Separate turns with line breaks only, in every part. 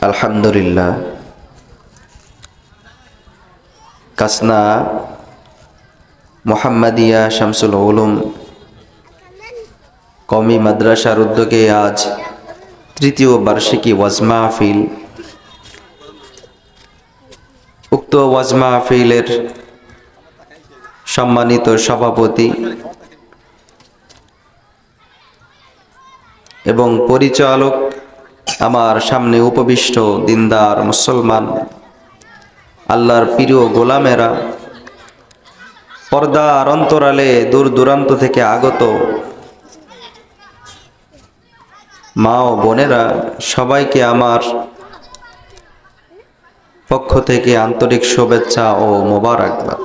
আলহামদুলিল্লাহ, কাসনা মোহাম্মদিয়া শামসুল উলুম কওমি মাদ্রাসার উদ্যোগে আজ তৃতীয় বার্ষিকী ওয়াজ মাহফিল। উক্ত ওয়াজ মাহফিলের সম্মানিত সভাপতি এবং পরিচালক, আমার সামনে উপবিষ্ট দিনদার মুসলমান আল্লাহর প্রিয় গোলামেরা, পর্দার অন্তরালে দূর দূরান্ত থেকে আগত মা ও বোনেরা, সবাইকে আমার পক্ষ থেকে আন্তরিক শুভেচ্ছা ও মোবারকবাদ।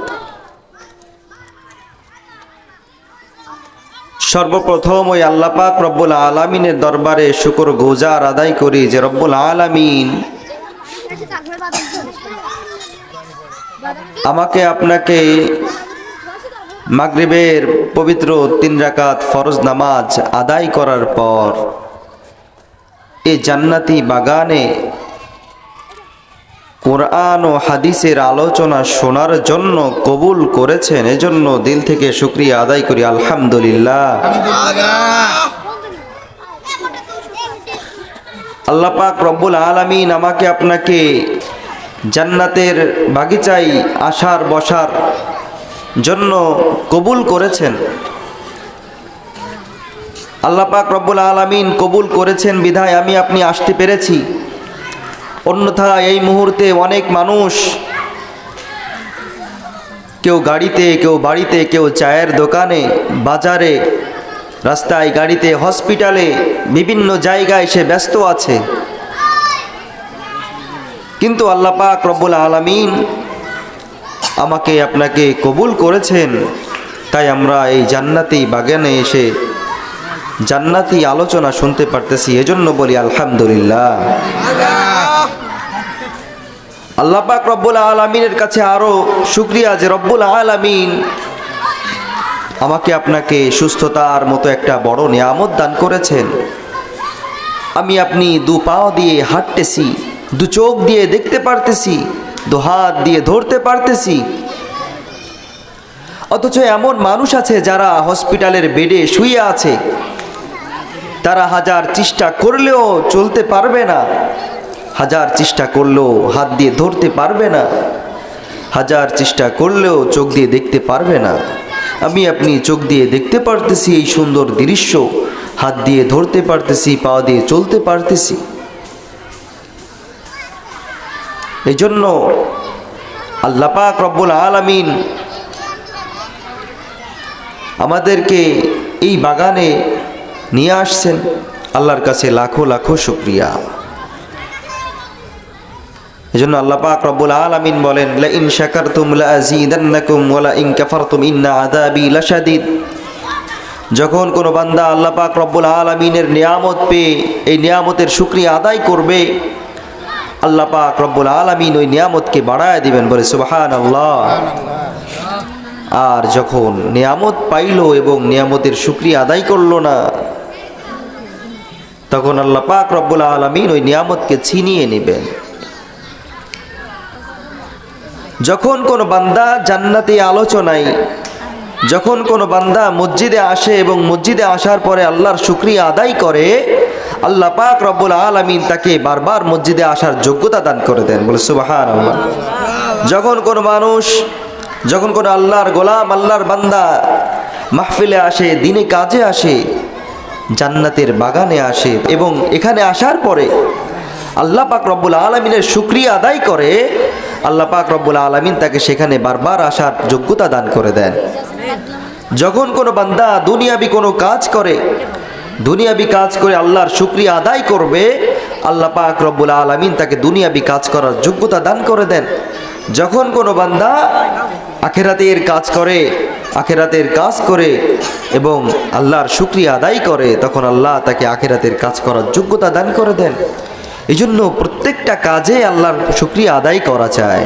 সর্বপ্রথম ওই আল্লাহ পাক রব্বুল আলামিনের দরবারে শুকর গুজার আদায় করি যে রব্বুল আলামিন আমাকে আপনাকে মাগরিবের পবিত্র 3 রাকাত ফরজ নামাজ আদায় করার পর এই জান্নাতি বাগানে কোরআন ও হাদিসের আলোচনা শোনার জন্য কবুল করেছেন। এজন্য দিল থেকে শুকরিয়া আদায় করি, আলহামদুলিল্লাহ। আল্লাহ পাক রব্বুল আলামিন আমাকে আপনাকে জান্নাতের বাগিচায় আসার বসার জন্য কবুল করেছেন। আল্লাহ পাক রব্বুল আলামিন কবুল করেছেন বিধায় আমি আপনি আসতে পেরেছি। অন্যথায় এই মুহূর্তে অনেক মানুষ, কেউ গাড়িতে, কেউ বাড়িতে, কেউ চায়ের দোকানে, বাজারে, রাস্তায়, গাড়িতে, হসপিটালে, বিভিন্ন জায়গায় সে ব্যস্ত আছে। কিন্তু আল্লাহ পাক রব্বুল আলামিন আমাকে আপনাকে কবুল করেছেন, তাই আমরা এই জান্নাতি বাগানে এসে জান্নাতি আলোচনা শুনতে পারতেছি। এজন্য বলি আলহামদুলিল্লাহ। আল্লাহ পাক রব্বুল আলামিনের কাছে আরো শুকরিয়া যে রব্বুল আলামিন আমাকে আপনাকে সুস্থতার মতো একটা বড় নিয়ামত দান করেছেন। আমি আপনি 2 পা দিয়ে হাঁটতেছি, 2 চোখ দিয়ে দেখতে পারতেছি, 2 হাত দিয়ে ধরতে পারতেছি। অথচ এমন মানুষ আছে যারা হসপিটালের বেডে শুয়ে আছে, তারা হাজার চেষ্টা করলেও চলতে পারবে না, হাজার চেষ্টা করলেও হাত দিয়ে ধরতে পারবে না, হাজার চেষ্টা করলেও চোখ দিয়ে দেখতে পারবে না। আমি আপনি চোখ দিয়ে দেখতে পারতেছি এই সুন্দর দৃশ্য, হাত দিয়ে ধরতে পারতেছি, পা দিয়ে চলতে পারতেছি। এই জন্য আল্লাহ পাক রব্বুল আলামিন আমাদেরকে এই বাগানে নিয়ে আসছেন। আল্লাহর কাছে লাখো লাখো শুকরিয়া। এজন্য আল্লাহ পাক রব্বুল আলামিন বলেন, লা ইন শাকারতুম লা আযীদান্নাকুম ওয়া লা ইন কাফারতুম ইন্না আযাবি লাশাদীদ। যখন কোনো বান্দা আল্লাহ পাক রব্বুল আলামিনের নিয়ামত পেয়ে এই নিয়ামতের শুকরিয়া আদায় করবে, আল্লাহ পাক রব্বুল আলামিন ওই নিয়ামতকে বাড়ায় দিবেন, বলে সুবহানাল্লাহ। আর যখন নিয়ামত পাইলো এবং নিয়ামতের শুকরিয়া আদায় করলো না, তখন আল্লাহ পাক রব্বুল আলামিন ওই নিয়ামতকে ছিনিয়ে নেবেন। যখন কোনো বান্দা জান্নাতি আলোচনায়, যখন কোনো বান্দা মসজিদে আসে এবং মসজিদে আসার পরে আল্লাহর শুকরিয়া আদায় করে, আল্লাহ পাক রব্বুল আলামিন তাকে বারবার মসজিদে আসার যোগ্যতা দান করে দেন, বলে সুবহানাল্লাহ। যখন কোনো মানুষ, যখন কোনো আল্লাহর গোলাম, আল্লাহর বান্দা মাহফিলে আসে, দিনে কাজে আসে, জান্নাতের বাগানে আসে এবং এখানে আসার পরে আল্লাহ পাক রব্বুল আলামিনের শুকরিয়া আদায় করে, আল্লাহ পাক রব্বুল আলামিন তাকে সেখানে বারবার আসার যোগ্যতা দান করে দেন। যখন কোনো বান্দা দুনিয়াবি কোনো কাজ করে, দুনিয়াবি কাজ করে আল্লাহর শুকরিয়া আদায় করবে, আল্লাহ পাক রব্বুল আলামিন তাকে দুনিয়াবি কাজ করার যোগ্যতা দান করে দেন। যখন কোনো বান্দা আখিরাতের কাজ করে, আখিরাতের কাজ করে এবং আল্লাহর শুকরিয়া আদায় করে, তখন আল্লাহ তাকে আখিরাতের কাজ করার যোগ্যতা দান করে দেন। এই জন্য প্রত্যেকটা কাজে আল্লাহর শুকরিয়া আদায় করা চায়।